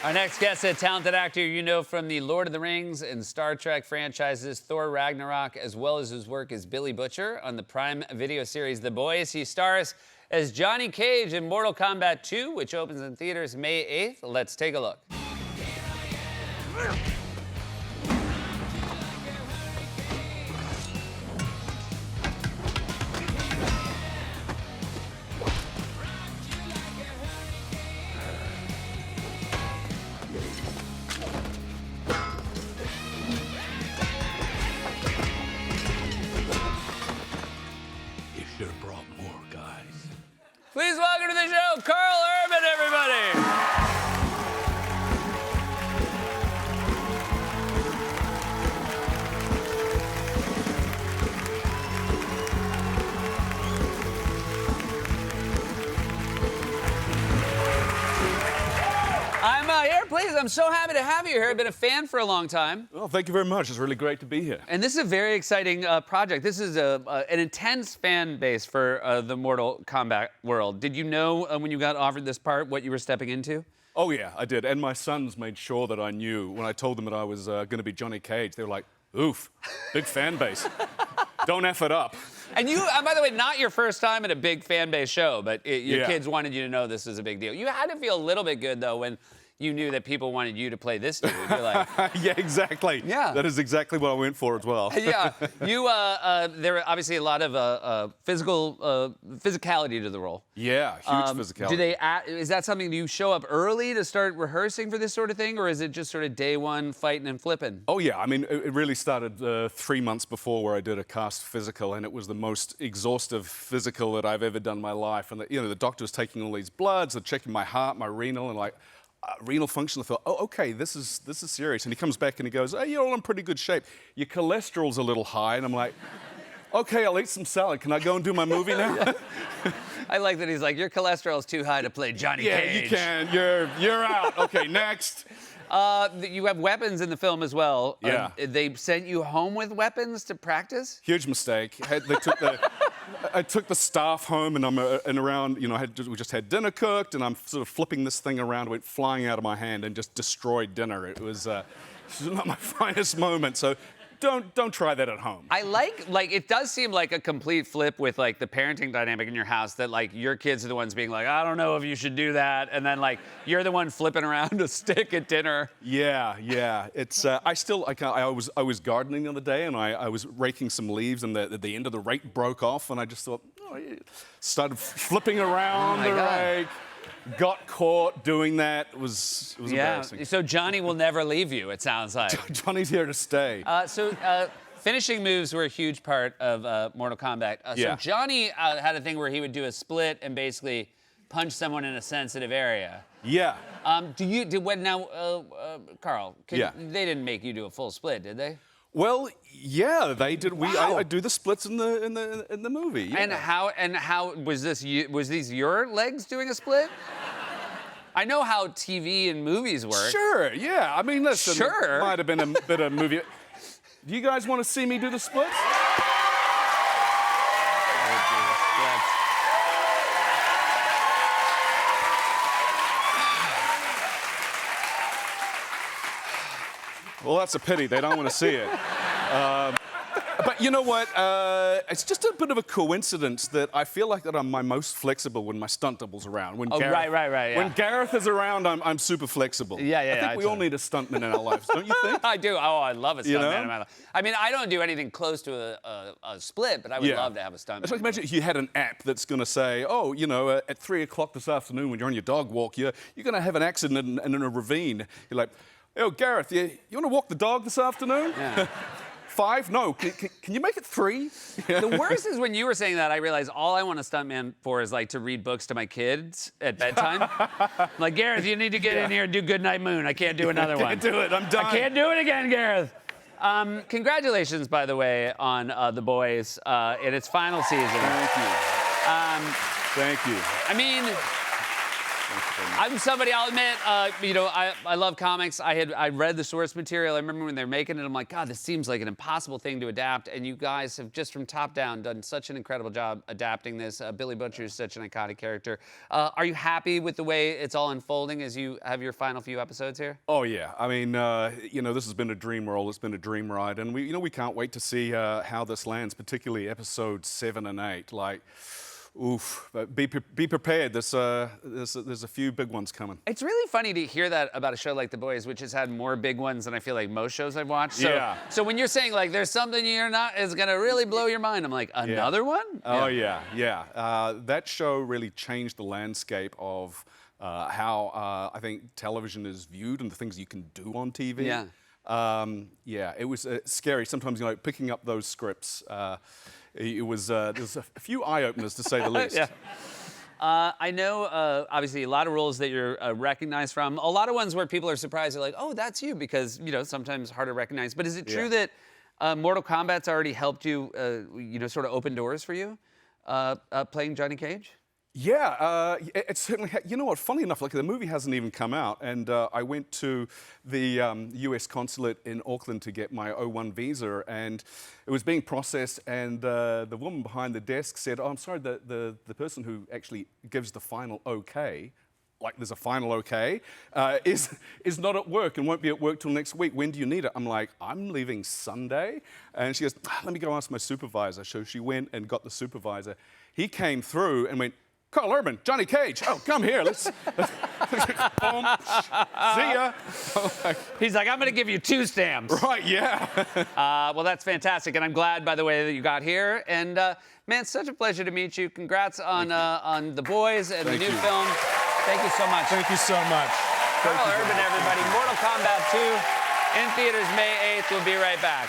Our next guest is a talented actor you know from the Lord of the Rings and Star Trek franchises, Thor Ragnarok, as well as his work as Billy Butcher on the Prime Video series The Boys. He stars as Johnny Cage in Mortal Kombat 2, which opens in theaters May 8th. Let's take a look. Should have brought more, guys. Please welcome to the show, Carl Urban, everybody. I'm here, please. I'm so happy to have you here. I've been a fan for a long time. Well, thank you very much. It's really great to be here. And this is a very exciting project. This is an intense fan base for the Mortal Kombat world. Did you know when you got offered this part what you were stepping into? Oh, yeah, I did. And my sons made sure that I knew. When I told them that I was going to be Johnny Cage, they were like, oof, big fan base. Don't F it up. And you, by the way, not your first time at a big fan base show, but your Yeah. kids wanted you to know this was a big deal. You had to feel a little bit good, though, when you knew that people wanted you to play this dude. You're like, Yeah, exactly. Yeah. That is exactly what I went for as well. yeah. You, there are obviously a lot of physicality to the role. Yeah, huge physicality. Do they? Is that something? Do you show up early to start rehearsing for this sort of thing, or is it just sort of day one fighting and flipping? Oh, yeah. I mean, it really started 3 months before where I did a cast physical, and it was the most exhaustive physical that I've ever done in my life. And, the doctor was taking all these bloods, they're checking my heart, my renal, and renal function. I thought, oh, okay, this is serious. And he comes back and he goes, hey, you're all in pretty good shape. Your cholesterol's a little high. And I'm like, okay, I'll eat some salad. Can I go and do my movie now? I like that he's like, your cholesterol's too high to play Johnny Yeah, Cage. you can. You're out. Okay, next. You have weapons in the film as well. Yeah. They sent you home with weapons to practice? Huge mistake. I took the staff home, and around. We just had dinner cooked, and I'm sort of flipping this thing around. It went flying out of my hand and just destroyed dinner. It was not my finest moment. So don't try that at home. I like it does seem like a complete flip with like the parenting dynamic in your house, that like your kids are the ones being like, I don't know if you should do that, and then like you're the one flipping around a stick at dinner. Yeah. It's I was gardening the other day, and I was raking some leaves, and the end of the rake broke off, and I just thought, started flipping around the God. rake. Got caught doing that. It was embarrassing. So Johnny will never leave you, it sounds like. Johnny's here to stay. Finishing moves were a huge part of Mortal Kombat. Yeah. So Johnny had a thing where he would do a split and basically punch someone in a sensitive area. Yeah. Carl? Yeah. They didn't make you do a full split, did they? Well, yeah, they did. Wow. I do the splits in the movie. Yeah. And how was this? Was these your legs doing a split? I know how TV and movies work. Sure. Yeah. I mean, listen. Sure. It might have been a bit of movie. Do you guys want to see me do the splits? Well, that's a pity. They don't want to see it. But you know what? It's just a bit of a coincidence that I feel like that I'm my most flexible when my stunt double's around. When Oh, Gareth, right, yeah. When Gareth is around, I'm super flexible. Yeah, I think we all need a stuntman in our lives, don't you think? I do. Oh, I love a stuntman You know? in my life. I mean, I don't do anything close to a split, but I would love to have a stuntman. It's like, imagine if you had an app that's going to say, oh, at 3 o'clock this afternoon when you're on your dog walk, you're going to have an accident in a ravine. You're like, oh, Gareth, you want to walk the dog this afternoon? Yeah. 5? No. Can you make it 3? The worst is when you were saying that, I realized all I want a stuntman for is like to read books to my kids at bedtime. Like, Gareth, you need to get in here and do Goodnight Moon. I can't do another one. I can't do it. I'm done. I can't do it again, Gareth. Congratulations, by the way, on The Boys in its final season. Thank you. Thank you. I mean, I'm somebody, I'll admit, I love comics. I read the source material. I remember when they were making it, I'm like, God, this seems like an impossible thing to adapt. And you guys have just from top down done such an incredible job adapting this. Billy Butcher is such an iconic character. Are you happy with the way it's all unfolding as you have your final few episodes here? Oh yeah, I mean, this has been a dream role. It's been a dream ride, and we can't wait to see how this lands, particularly episodes 7 and 8. Like, oof! But be prepared. There's a few big ones coming. It's really funny to hear that about a show like The Boys, which has had more big ones than I feel like most shows I've watched. So, Yeah. So when you're saying like there's something is gonna really blow your mind, I'm like, another one? Oh yeah. That show really changed the landscape of how I think television is viewed and the things you can do on TV. Yeah. It was scary. Sometimes, picking up those scripts, there's a few eye-openers, to say the least. Yeah. I know, obviously, a lot of roles that you're recognized from. A lot of ones where people are surprised. They're like, oh, that's you, because, sometimes hard to recognize. But is it true that Mortal Kombat's already helped you, sort of open doors for you, playing Johnny Cage? Yeah, it certainly. You know what? Funny enough, like the movie hasn't even come out, and I went to the U.S. consulate in Auckland to get my O1 visa, and it was being processed. And the woman behind the desk said, "Oh, I'm sorry, the person who actually gives the final okay, like there's a final okay, is not at work and won't be at work till next week. When do you need it?" I'm like, "I'm leaving Sunday," and she goes, "Let me go ask my supervisor." So she went and got the supervisor. He came through and went, "Carl Urban, Johnny Cage. Oh, come here. Let's boom. See ya." He's like, "I'm going to give you 2 stamps." Right, yeah. Well, that's fantastic. And I'm glad, by the way, that you got here. And, man, it's such a pleasure to meet you. Congrats on The Boys and the new film. Thank you so much. Thank you so much. Carl Urban, everybody. Mortal Kombat 2 in theaters May 8th. We'll be right back.